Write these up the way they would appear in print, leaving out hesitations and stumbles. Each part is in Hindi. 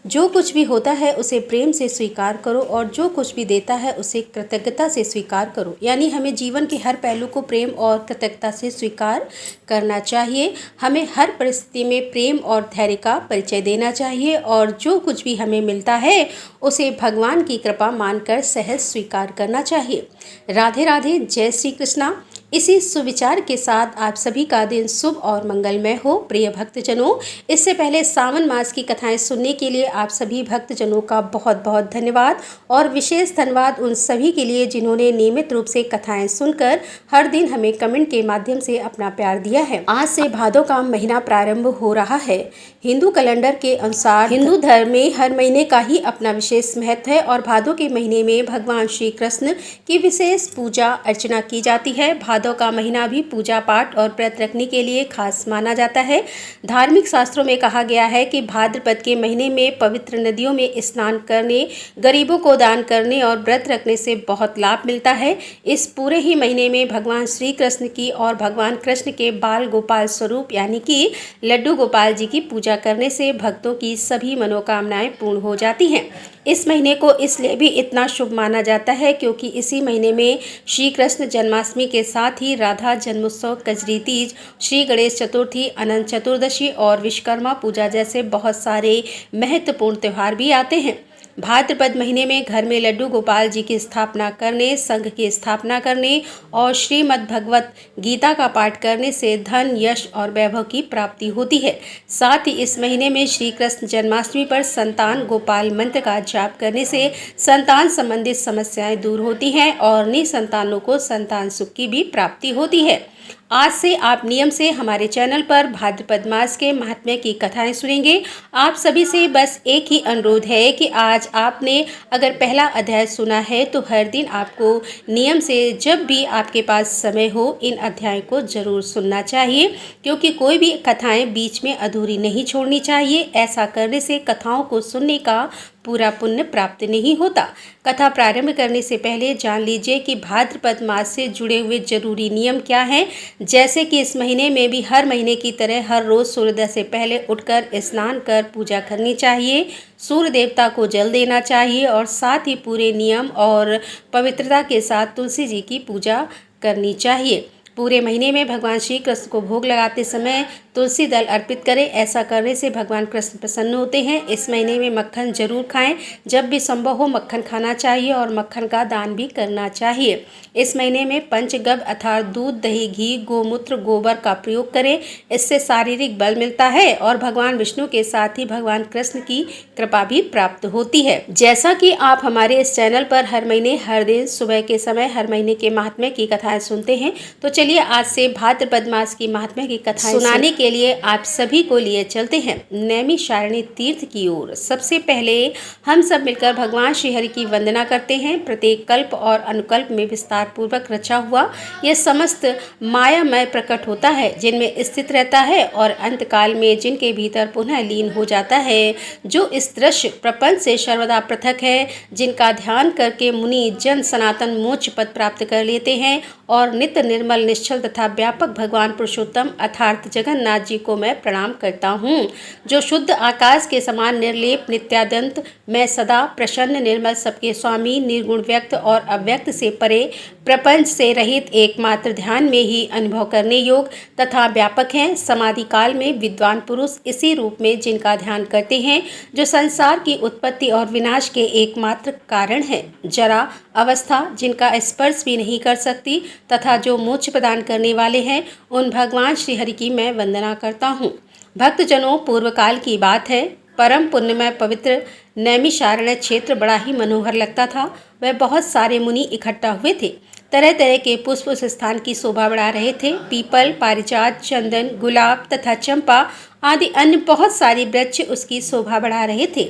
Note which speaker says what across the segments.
Speaker 1: जो कुछ भी होता है उसे प्रेम से स्वीकार करो और जो कुछ भी देता है उसे कृतज्ञता से स्वीकार करो। यानी हमें जीवन के हर पहलू को प्रेम और कृतज्ञता से स्वीकार करना चाहिए। हमें हर परिस्थिति में प्रेम और धैर्य का परिचय देना चाहिए और जो कुछ भी हमें मिलता है उसे भगवान की कृपा मानकर सहज स्वीकार करना चाहिए। राधे राधे, जय श्री कृष्णा। इसी सुविचार के साथ आप सभी का दिन शुभ और मंगलमय हो। प्रिय भक्तजनों, इससे पहले सावन मास की कथाएं सुनने के लिए आप सभी भक्तजनों का बहुत बहुत धन्यवाद और विशेष धन्यवाद उन सभी के लिए जिन्होंने नियमित रूप से कथाएं सुनकर हर दिन हमें कमेंट के माध्यम से अपना प्यार दिया है। आज से भादों का महीना प्रारंभ हो रहा है। हिंदू कैलेंडर के अनुसार हिंदू धर्म में हर महीने का ही अपना विशेष महत्व है और भादों के महीने में भगवान श्री कृष्ण की विशेष पूजा अर्चना की जाती है। भादों का महीना भी पूजा पाठ और व्रत रखने के लिए खास माना जाता है। धार्मिक शास्त्रों में कहा गया है कि भाद्रपद के महीने में पवित्र नदियों में स्नान करने, गरीबों को दान करने और व्रत रखने से बहुत लाभ मिलता है। इस पूरे ही महीने में भगवान श्री कृष्ण की और भगवान कृष्ण के बाल गोपाल स्वरूप यानी कि लड्डू गोपाल जी की पूजा करने से भक्तों की सभी मनोकामनाएं पूर्ण हो जाती हैं। इस महीने को इसलिए भी इतना शुभ माना जाता है क्योंकि इसी महीने में श्री कृष्ण जन्माष्टमी के साथ ही राधा जन्मोत्सव, कजरी तीज, श्री गणेश चतुर्थी, अनंत चतुर्दशी और विश्वकर्मा पूजा जैसे बहुत सारे महत्वपूर्ण त्यौहार भी आते हैं। भाद्रपद महीने में घर में लड्डू गोपाल जी की स्थापना करने, संघ की स्थापना करने और श्रीमद् भगवत गीता का पाठ करने से धन, यश और वैभव की प्राप्ति होती है। साथ ही इस महीने में श्री कृष्ण जन्माष्टमी पर संतान गोपाल मंत्र का जाप करने से संतान संबंधित समस्याएं दूर होती हैं और निसंतानों को संतान सुख की भी प्राप्ति होती है। आज से आप नियम से हमारे चैनल पर भाद्रपद मास के महात्म्य की कथाएं सुनेंगे। आप सभी से बस एक ही अनुरोध है कि आज आपने अगर पहला अध्याय सुना है तो हर दिन आपको नियम से जब भी आपके पास समय हो इन अध्यायों को जरूर सुनना चाहिए क्योंकि कोई भी कथाएं बीच में अधूरी नहीं छोड़नी चाहिए। ऐसा करने से कथाओं को सुनने का पूरा पुण्य प्राप्त नहीं होता। कथा प्रारंभ करने से पहले जान लीजिए कि भाद्रपद मास से जुड़े हुए जरूरी नियम क्या हैं। जैसे कि इस महीने में भी हर महीने की तरह हर रोज सूर्योदय से पहले उठकर स्नान कर पूजा करनी चाहिए, सूर्य देवता को जल देना चाहिए और साथ ही पूरे नियम और पवित्रता के साथ तुलसी जी की पूजा करनी चाहिए। पूरे महीने में भगवान श्री कृष्ण को भोग लगाते समय तुलसी दल अर्पित करें। ऐसा करने से भगवान कृष्ण प्रसन्न होते हैं। इस महीने में मक्खन जरूर खाएं। जब भी संभव हो मक्खन खाना चाहिए और मक्खन का दान भी करना चाहिए। इस महीने में पंचगव्य अर्थात दूध, दही, घी, गोमूत्र, गोबर का प्रयोग करें। इससे शारीरिक बल मिलता है और भगवान विष्णु के साथ ही भगवान कृष्ण की कृपा भी प्राप्त होती है। जैसा कि आप हमारे इस चैनल पर हर महीने हर दिन सुबह के समय हर महीने के महात्म्य की कथाएं सुनते हैं, तो चलिए आज से भाद्रपद मास की महात्म्य की कथाएं सुनाने के लिए आप सभी को लिए चलते हैं नैमिषारण्य तीर्थ की ओर। सबसे पहले हम सब मिलकर भगवान श्री हरि की वंदना करते हैं। प्रत्येक कल्प और अनुकल्प में विस्तार पूर्वक रचा हुआ यह समस्त मायामय प्रकट होता है, जिनमें स्थित रहता है और अंत काल में जिनके भीतर पुनः लीन हो जाता है, जो इस दृश्य प्रपंच से सर्वदा पृथक है, जिनका ध्यान करके मुनि जन सनातन मोक्ष पद प्राप्त कर लेते हैं और नित्य निर्मल निश्चल तथा व्यापक भगवान पुरुषोत्तम अर्थात जगन्नाथ जी को मैं प्रणाम करता हूँ, जो शुद्ध आकाश के समान निर्लेप नित्याद्यंत मैं सदा प्रसन्न निर्मल सबके स्वामी, निर्गुण व्यक्त और अव्यक्त से परे, प्रपंच से रहित एकमात्र ध्यान में ही अनुभव करने योग तथा व्यापक हैं। समाधि काल में विद्वान पुरुष इसी रूप में जिनका ध्यान करते हैं, जो संसार की उत्पत्ति और विनाश के एकमात्र कारण है, जरा अवस्था जिनका स्पर्श भी नहीं कर सकती तथा जो मोक्ष प्रदान करने वाले हैं, उन भगवान श्री हरि की मैं वंदना करता हूँ। भक्तजनों, पूर्व काल की बात है। परम पुण्यमय पवित्र नैमिषारण्य क्षेत्र बड़ा ही मनोहर लगता था। वह बहुत सारे मुनि इकट्ठा हुए थे। तरह तरह के पुष्प उस स्थान की शोभा बढ़ा रहे थे। पीपल, पारिजात, चंदन, गुलाब तथा चंपा आदि अन्य बहुत सारी वृक्ष उसकी शोभा बढ़ा रहे थे।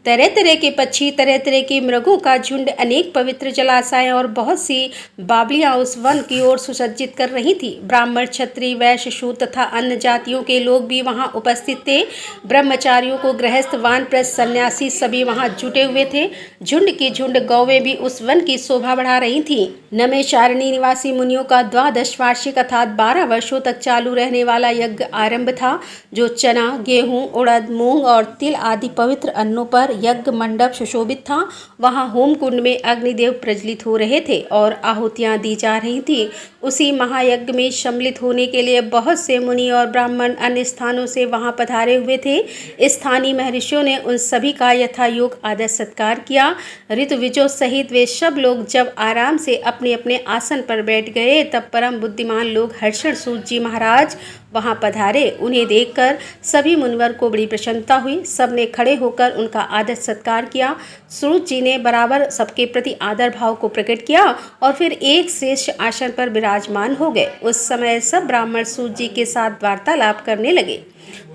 Speaker 1: तरह तरह के पक्षी, तरह तरह के मृगों का झुंड, अनेक पवित्र जलाशय और बहुत सी बावलियां उस वन की ओर सुसज्जित कर रही थी। ब्राह्मण, क्षत्रिय, वैश्य, शूद्र तथा अन्य जातियों के लोग भी वहां उपस्थित थे। ब्रह्मचारियों को गृहस्थ, वानप्रस्थ, सन्यासी सभी वहां जुटे हुए थे। झुंड की झुंड गौवें भी उस वन की शोभा बढ़ा रही थीं। नैमिषारण्य निवासी मुनियों का 12 वार्षिक अर्थात 12 वर्षों तक चालू रहने वाला यज्ञ आरंभ था, जो चना, गेहूं, उड़द, मूंग और तिल आदि पवित्र अन्नों पर यज्ञ मंडप सुशोभित था। वहां होम कुंड में अग्निदेव प्रज्वलित हो रहे थे और आहुतियां दी जा रही थी। उसी महायज्ञ में सम्मिलित होने के लिए बहुत से मुनि और ब्राह्मण अन्य स्थानों से वहां पधारे हुए थे। स्थानीय महर्षियों ने उन सभी का यथायोग आदर सत्कार किया। ऋतुविजों सहित वे सब लोग जब आराम से अपने अपने आसन पर बैठ गए तब परम बुद्धिमान लोग हर्षण सूत जी महाराज वहां पधारे। उन्हें देखकर सभी मुनिवर को बड़ी प्रसन्नता हुई। सबने खड़े होकर उनका आदर सत्कार किया। सूत जी ने बराबर सबके प्रति आदर भाव को प्रकट किया और फिर एक श्रेष्ठ आसन पर विराजमान हो गए। उस समय सब ब्राह्मण सूत जी के साथ वार्तालाप करने लगे।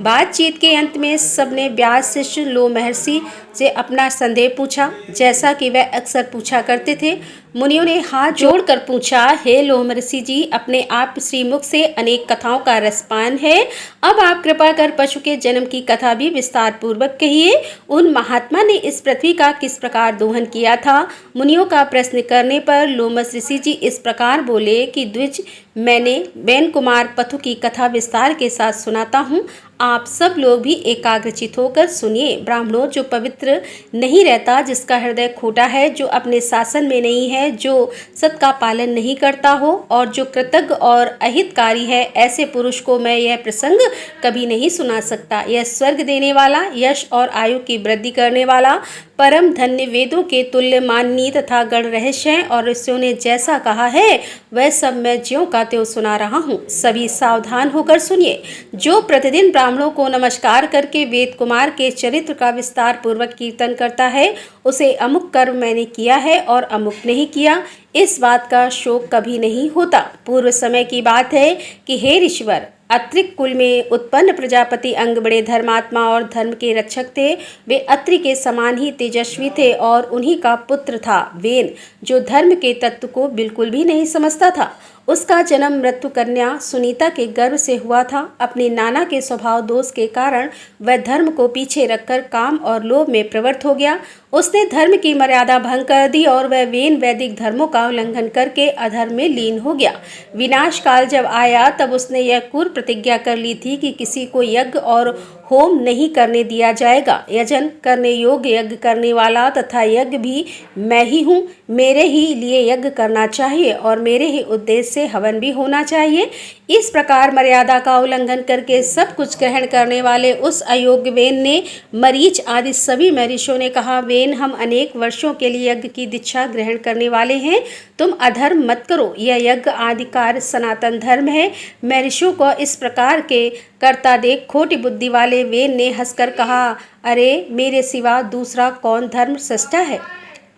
Speaker 1: बातचीत के अंत में सबने व्यास शिष्य लो महर्षि से अपना संदेह पूछा, जैसा कि वह अक्सर पूछा करते थे। मुनियों ने हाथ जोड़कर पूछा, हे लो महर्षि जी, अपने आप श्रीमुख से अनेक कथाओं का रसपान है। अब आप कृपा कर पशु के जन्म की कथा भी विस्तार पूर्वक कहिए। उन महात्मा ने इस पृथ्वी का किस प्रकार दोहन किया था? मुनियों का प्रश्न करने पर लोमस ऋषि जी इस प्रकार बोले कि द्विज, मैंने बेन कुमार पथु की कथा विस्तार के साथ सुनाता हूँ। आप सब लोग भी एकाग्रचित होकर सुनिए। ब्राह्मणों, जो पवित्र नहीं रहता, जिसका हृदय खोटा है, जो अपने शासन में नहीं है, जो सत का पालन नहीं करता हो और जो कृतज्ञ और अहितकारी है, ऐसे पुरुष को मैं यह प्रसंग कभी नहीं सुना सकता। यह स्वर्ग देने वाला, यश और आयु की वृद्धि करने वाला, परम धन्य, वेदों के तुल्य माननीय तथा गण रहस्य है और ऋषियों ने जैसा कहा है वह सब मैं ज्यों का त्यों सुना रहा हूँ। सभी सावधान होकर सुनिए। जो प्रतिदिन ब्राह्मणों को नमस्कार करके वेद कुमार के चरित्र का विस्तार पूर्वक कीर्तन करता है, उसे अमुक कर्म मैंने किया है और अमुक नहीं किया, इस बात का शोक कभी नहीं होता। पूर्व समय की बात है कि हे ऋषिवर, अत्रिक कुल में उत्पन्न प्रजापति अंग बड़े धर्मात्मा और धर्म के रक्षक थे। वे अत्रि के समान ही तेजस्वी थे और उन्हीं का पुत्र था वेन, जो धर्म के तत्व को बिल्कुल भी नहीं समझता था। उसका जन्म मृत्यु कन्या सुनीता के गर्भ से हुआ था। अपने नाना के स्वभाव दोष के कारण वह धर्म को पीछे रखकर काम और लोभ में प्रवृत्त हो गया। उसने धर्म की मर्यादा भंग कर दी और वह वेन वैदिक धर्मों का उल्लंघन करके अधर्म में लीन हो गया। विनाश काल जब आया तब उसने यह क्रूर प्रतिज्ञा कर ली थी कि किसी को यज्ञ और होम नहीं करने दिया जाएगा। यजन करने योग्य यज्ञ करने वाला तथा यज्ञ भी मैं ही हूँ। मेरे ही लिए यज्ञ करना चाहिए और मेरे ही उद्देश्य से हवन भी होना चाहिए। इस प्रकार मर्यादा का उल्लंघन करके सब कुछ ग्रहण करने वाले उस अयोग्य वेन ने मरीच आदि सभी महर्षियों ने कहा, वेन, हम अनेक वर्षों के लिए यज्ञ की दीक्षा ग्रहण करने वाले हैं। तुम अधर्म मत करो। यह यज्ञ आदि कार्य सनातन धर्म है। महर्षियों को इस प्रकार के करता देख खोटी बुद्धि वाले वेन ने हंसकर कहा, अरे, मेरे सिवा दूसरा कौन धर्म सृष्टा है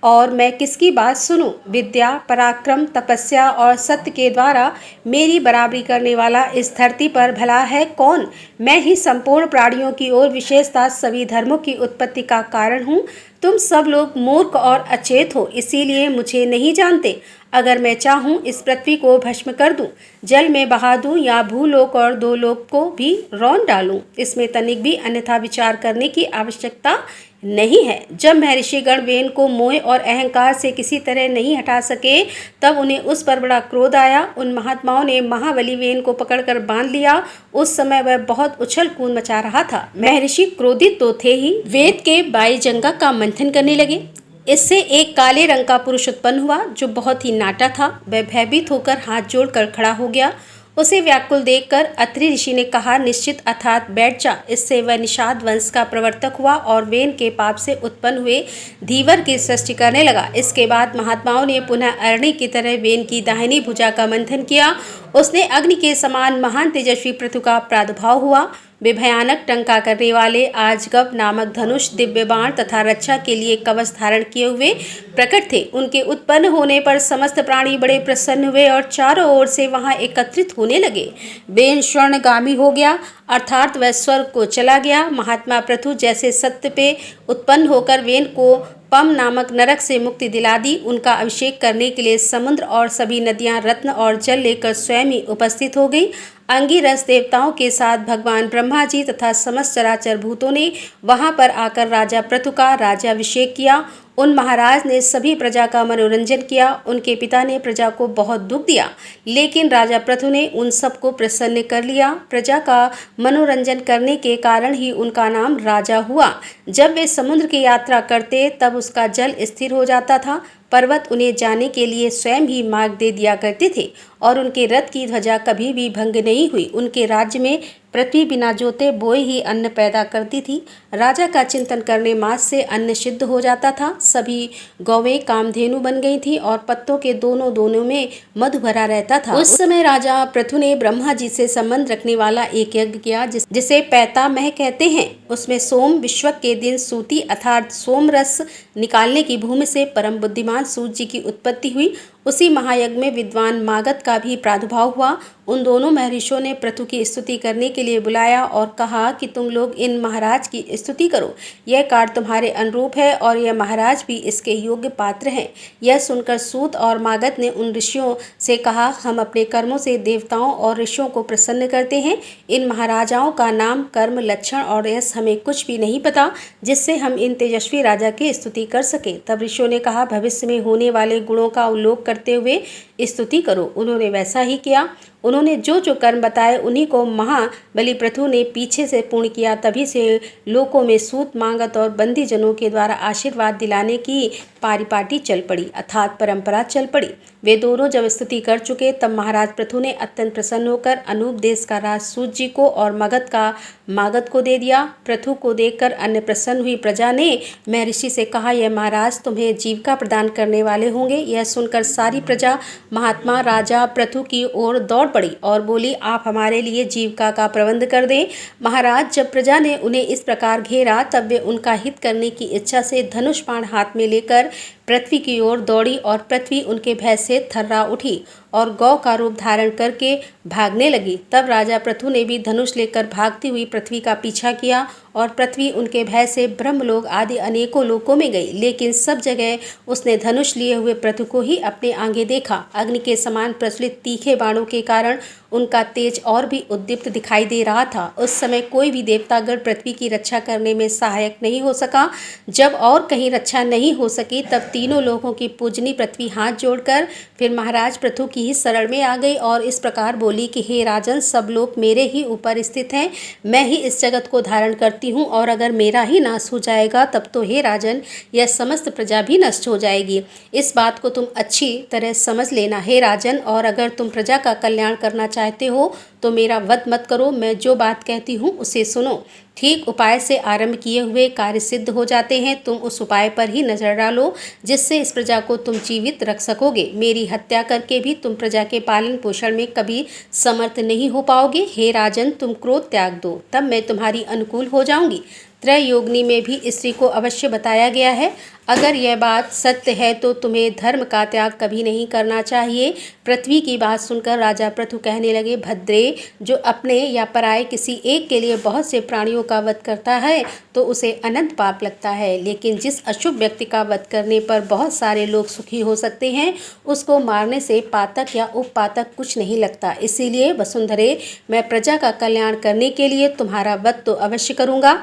Speaker 1: और मैं किसकी बात सुनूं? विद्या, पराक्रम, तपस्या और सत्य के द्वारा मेरी बराबरी करने वाला इस धरती पर भला है कौन? मैं ही संपूर्ण प्राणियों की ओर विशेषतः सभी धर्मों की उत्पत्ति का कारण हूँ। तुम सब लोग मूर्ख और अचेत हो, इसीलिए मुझे नहीं जानते। अगर मैं चाहूँ इस पृथ्वी को भस्म कर दूं, जल में बहा दूं या भूलोक और दो लोक को भी रौंद डालूं, इसमें तनिक भी अन्यथा विचार करने की आवश्यकता नहीं है। जब महर्षि गण वेन को मोह और अहंकार से किसी तरह नहीं हटा सके तब उन्हें उस पर बड़ा क्रोध आया। उन महात्माओं ने महाबली वेन को पकड़कर बांध लिया। उस समय वह बहुत उछल कूद मचा रहा था। महर्षि क्रोधित तो थे ही, वेद के बाईजंगा का मंथन करने लगे। इससे एक काले रंग का पुरुष उत्पन्न हुआ जो बहुत ही नाटा था। वह भयभीत होकर हाथ जोड़कर खड़ा हो गया। उसे व्याकुल देखकर अत्रि ऋषि ने कहा, निश्चित अर्थात बैठ जा। इससे वह निषाद वंश का प्रवर्तक हुआ और वेन के पाप से उत्पन्न हुए धीवर की सृष्टि करने लगा। इसके बाद महात्माओं ने पुनः अरणी की तरह वेन की दाहिनी भुजा का मंथन किया। उसने अग्नि के समान महान तेजस्वी पृथु का प्रादुर्भाव हुआ। वे भयानक टंका करने वाले आजगब नामक धनुष, दिव्य बाण तथा रक्षा के लिए कवच धारण किए हुए प्रकट थे। उनके उत्पन्न होने पर समस्त प्राणी बड़े प्रसन्न हुए और चारों ओर से वहां एकत्रित होने लगे। वेन स्वर्णगामी हो गया, अर्थात वह स्वर्ग को चला गया। महात्मा पृथु जैसे सत्य पे उत्पन्न होकर वेन को पम नामक नरक से मुक्ति दिला दी। उनका अभिषेक करने के लिए समुद्र और सभी नदियां रत्न और जल लेकर स्वयं ही उपस्थित हो गई। अंगिरस देवताओं के साथ भगवान ब्रह्मा जी तथा समस्त चराचर भूतों ने वहां पर आकर राजा पृथु का राज्याभिषेक किया। उन महाराज ने सभी प्रजा का मनोरंजन किया। उनके पिता ने प्रजा को बहुत दुख दिया, लेकिन राजा पृथु ने उन सबको प्रसन्न कर लिया। प्रजा का मनोरंजन करने के कारण ही उनका नाम राजा हुआ। जब वे समुद्र की यात्रा करते तब उसका जल स्थिर हो जाता था। पर्वत उन्हें जाने के लिए स्वयं ही मार्ग दे दिया करते थे और उनके रथ की ध्वजा कभी भी भंग नहीं हुई। उनके राज्य में पृथ्वी बिना जोते बोए ही अन्न पैदा करती थी। राजा का चिंतन करने मात्र से अन्न सिद्ध हो जाता था। सभी गौवें कामधेनु बन गई थी और पत्तों के दोनों दोनों में मधु भरा रहता था। उस समय राजा पृथु ने ब्रह्मा जी से संबंध रखने वाला एक यज्ञ किया जिसे पैतामह कहते हैं। उसमें सोम विश्वक के दिन सूती अर्थात सोम रस निकालने की भूमि से परम बुद्धिमान सूर्य जी की उत्पत्ति हुई। उसी महायज्ञ में विद्वान मागध का भी प्रादुर्भाव हुआ। उन दोनों महर्षियों ने पृथु की स्तुति करने के लिए बुलाया और कहा कि तुम लोग इन महाराज की स्तुति करो। यह कार्य तुम्हारे अनुरूप है और यह महाराज भी इसके योग्य पात्र हैं। यह सुनकर सूत और मागध ने उन ऋषियों से कहा, हम अपने कर्मों से देवताओं और ऋषियों को प्रसन्न करते हैं। इन महाराजाओं का नाम, कर्म, लक्षण और यश हमें कुछ भी नहीं पता जिससे हम इन तेजस्वी राजा की स्तुति कर सके। तब ऋषियों ने कहा, भविष्य में होने वाले गुणों का उल्लेख करते हुए स्तुति करो। उन्होंने वैसा ही किया। उन्होंने जो जो कर्म बताए उन्हीं को महाबली पृथु ने पीछे से पूर्ण किया। तभी से लोकों में सूत, मागध और बंदी जनों के द्वारा आशीर्वाद दिलाने की पारिपाटी चल पड़ी अर्थात परंपरा चल पड़ी। वे दोनों जब स्तुति कर चुके तब महाराज पृथु ने अत्यंत प्रसन्न होकर अनूप देश का राज सूत जी को और मगध का मागध को दे दिया। पृथु को देखकर अन्य प्रसन्न हुई प्रजा ने महर्षि से कहा, यह महाराज तुम्हें जीविका प्रदान करने वाले होंगे। यह सुनकर सारी प्रजा महात्मा राजा पृथु की ओर दौड़ पड़ी और बोली, आप हमारे लिए जीविका का प्रबंध कर दें। महाराज, जब प्रजा ने उन्हें इस प्रकार घेरा तब वे उनका हित करने की इच्छा से धनुष बाण हाथ में लेकर पृथ्वी की ओर दौड़ी और पृथ्वी उनके भय से थर्रा उठी और गौ का रूप धारण करके भागने लगी। तब राजा पृथु ने भी धनुष लेकर भागती हुई पृथ्वी का पीछा किया और पृथ्वी उनके भय से ब्रह्मलोक आदि अनेकों लोकों में गई, लेकिन सब जगह उसने धनुष लिए हुए पृथु को ही अपने आगे देखा। अग्नि के समान प्रज्वलित तीखे बाणों के कारण उनका तेज और भी उद्दीप्त दिखाई दे रहा था। उस समय कोई भी देवतागण पृथ्वी की रक्षा करने में सहायक नहीं हो सका। जब और कहीं रक्षा नहीं हो सकी तब तीनों लोगों की पूजनी पृथ्वी हाथ जोड़कर फिर महाराज पृथु की ही शरण में आ गई और इस प्रकार बोली कि हे राजन, सब लोग मेरे ही ऊपर स्थित हैं। मैं ही इस जगत को धारण करती हूँ और अगर मेरा ही नाश हो जाएगा तब तो हे राजन, यह समस्त प्रजा भी नष्ट हो जाएगी। इस बात को तुम अच्छी तरह समझ लेना हे राजन, और अगर तुम प्रजा का कल्याण करना चाहते हो तो मेरा वध मत करो। मैं जो बात कहती हूँ उसे सुनो। ठीक उपाय से आरंभ किए हुए कार्य सिद्ध हो जाते हैं। तुम उस उपाय पर ही नजर डालो जिससे इस प्रजा को तुम जीवित रख सकोगे। मेरी हत्या करके भी तुम प्रजा के पालन पोषण में कभी समर्थ नहीं हो पाओगे। हे राजन, तुम क्रोध त्याग दो, तब मैं तुम्हारी अनुकूल हो जाऊंगी। त्रयोगिनी में भी स्त्री को अवश्य बताया गया है। अगर यह बात सत्य है तो तुम्हें धर्म का त्याग कभी नहीं करना चाहिए। पृथ्वी की बात सुनकर राजा पृथु कहने लगे, भद्रे, जो अपने या पराये किसी एक के लिए बहुत से प्राणियों का वध करता है तो उसे अनंत पाप लगता है, लेकिन जिस अशुभ व्यक्ति का वध करने पर बहुत सारे लोग सुखी हो सकते हैं उसको मारने से पातक या उपपातक कुछ नहीं लगता। इसीलिए वसुंधरे, मैं प्रजा का कल्याण करने के लिए तुम्हारा वध तो अवश्य करूँगा।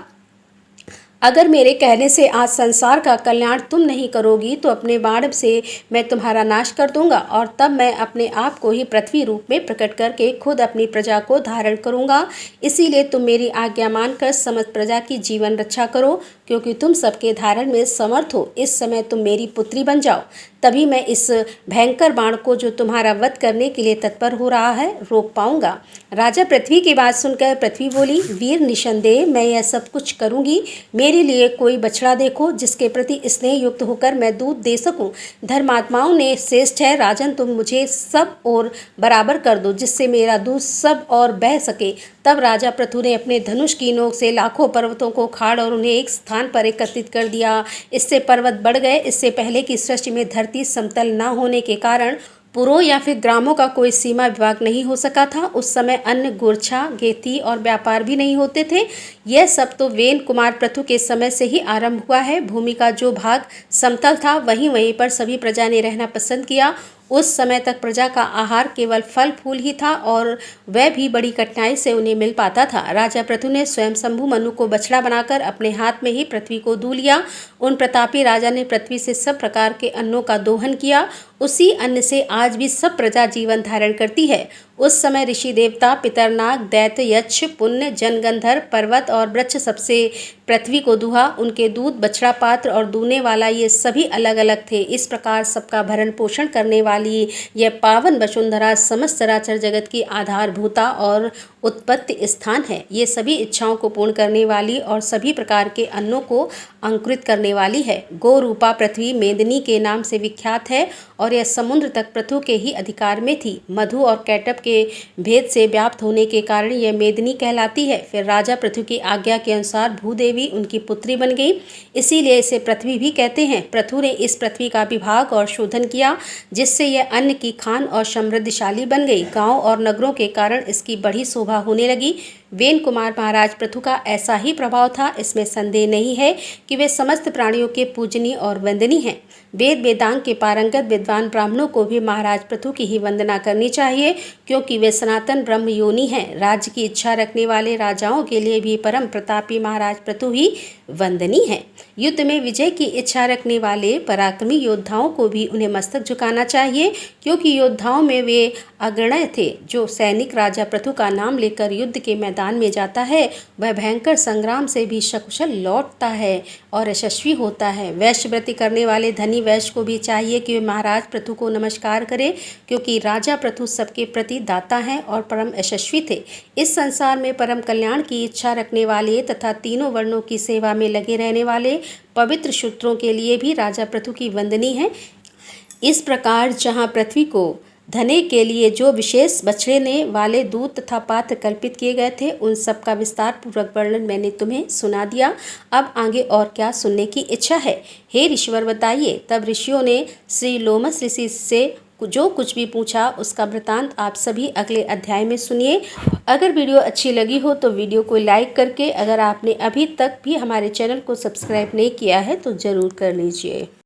Speaker 1: अगर मेरे कहने से आज संसार का कल्याण तुम नहीं करोगी तो अपने बाण से मैं तुम्हारा नाश कर दूंगा और तब मैं अपने आप को ही पृथ्वी रूप में प्रकट करके खुद अपनी प्रजा को धारण करूंगा। इसीलिए तुम मेरी आज्ञा मानकर समस्त प्रजा की जीवन रक्षा करो, क्योंकि तुम सबके धारण में समर्थ हो। इस समय तुम मेरी पुत्री बन जाओ, तभी मैं इस भयंकर बाण को जो तुम्हारा वध करने के लिए तत्पर हो रहा है रोक पाऊंगा। राजा पृथ्वी की बात सुनकर पृथ्वी बोली, वीर, निसंदेह मैं यह सब कुछ करूंगी। मेरे लिए कोई बछड़ा देखो जिसके प्रति स्नेह युक्त होकर मैं दूध दे सकूं। धर्मात्माओं ने श्रेष्ठ है राजन, तुम मुझे सब और बराबर कर दो जिससे मेरा दूध सब और बह सके। तब राजा पृथु ने अपने धनुष की नोक से लाखों पर्वतों को उखाड़ और उन्हें एक स्थान पर एकत्रित कर दिया। इससे पर्वत बढ़ गए। इससे पहले की सृष्टि में धरती समतल न होने के कारण पुरों या फिर ग्रामों का कोई सीमा विभाग नहीं हो सका था। उस समय अन्न, गोरछा, खेती और व्यापार भी नहीं होते थे। यह सब तो वेन कुमार पृथु के समय से ही आरंभ हुआ है। भूमि का जो भाग समतल था वहीं पर सभी प्रजा ने रहना पसंद किया। उस समय तक प्रजा का आहार केवल फल फूल ही था और वह भी बड़ी कठिनाई से उन्हें मिल पाता था। राजा पृथु ने स्वयं शंभु मनु को बछड़ा बनाकर अपने हाथ में ही पृथ्वी को दूह लिया। उन प्रतापी राजा ने पृथ्वी से सब प्रकार के अन्नों का दोहन किया। उसी अन्न से आज भी सब प्रजा जीवन धारण करती है। उस समय ऋषि देवता, पितरनाग, दैत्य, यक्ष, पुण्य, जन, गंधर्व, पर्वत और वृक्ष सबसे पृथ्वी को दुहा। उनके दूध, बछड़ा पात्र और दूहने वाला ये सभी अलग अलग थे। इस प्रकार सबका भरण पोषण करने वाली यह पावन वसुंधरा समस्त चराचर जगत की आधारभूता और उत्पत्ति स्थान है। ये सभी इच्छाओं को पूर्ण करने वाली और सभी प्रकार के अन्नों को अंकुरित करने वाली है। गो रूपा पृथ्वी मेदिनी के नाम से विख्यात है और यह समुद्र तक पृथु के ही अधिकार में थी। मधु और कैटभ के भेद से व्याप्त होने के कारण यह मेदिनी कहलाती है। फिर राजा पृथु की आज्ञा के अनुसार भूदेवी उनकी पुत्री बन गई, इसीलिए इसे पृथ्वी भी कहते हैं। पृथु ने इस पृथ्वी का विभाग और शोधन किया, जिससे यह अन्न की खान और समृद्धशाली बन गई। गांव और नगरों के कारण इसकी बड़ी शोभा होने लगी। वेन कुमार महाराज पृथु का ऐसा ही प्रभाव था, इसमें संदेह नहीं है कि वे समस्त प्राणियों के पूजनीय और वंदनीय हैं। वेद वेदांग के पारंगत विद्वान ब्राह्मणों को भी महाराज पृथु की ही वंदना करनी चाहिए, क्योंकि वे सनातन ब्रह्म योनि हैं। राज्य की इच्छा रखने वाले राजाओं के लिए भी परम प्रतापी महाराज पृथु ही वंदनीय है। युद्ध में विजय की इच्छा रखने वाले पराक्रमी योद्धाओं को भी उन्हें मस्तक झुकाना चाहिए, क्योंकि योद्धाओं में वे अग्रणी थे। जो सैनिक राजा पृथु का नाम लेकर युद्ध के मैदान में जाता है, वह भयंकर संग्राम से भी सकुशल लौटता है और यशस्वी होता है। वैश्यव्रती करने वाले धनी वैश्य को भी चाहिए कि वे महाराज पृथु को नमस्कार करें, क्योंकि राजा पृथु सबके प्रति दाता हैं और परम यशस्वी थे। इस संसार में परम कल्याण की इच्छा रखने वाले तथा तीनों वर्णों की सेवा में लगे रहने वाले पवित्र शूद्रों के लिए भी राजा पृथु की वंदनीय है। इस प्रकार जहाँ पृथ्वी को धने के लिए जो विशेष बछड़े वाले दूध तथा पात्र कल्पित किए गए थे, उन सब का विस्तार पूर्वक वर्णन मैंने तुम्हें सुना दिया। अब आगे और क्या सुनने की इच्छा है, हे ऋषिवर बताइए। तब ऋषियों ने श्री लोमस ऋषि से जो कुछ भी पूछा उसका वृतांत आप सभी अगले अध्याय में सुनिए। अगर वीडियो अच्छी लगी हो तो वीडियो को लाइक करके, अगर आपने अभी तक भी हमारे चैनल को सब्सक्राइब नहीं किया है तो ज़रूर कर लीजिए।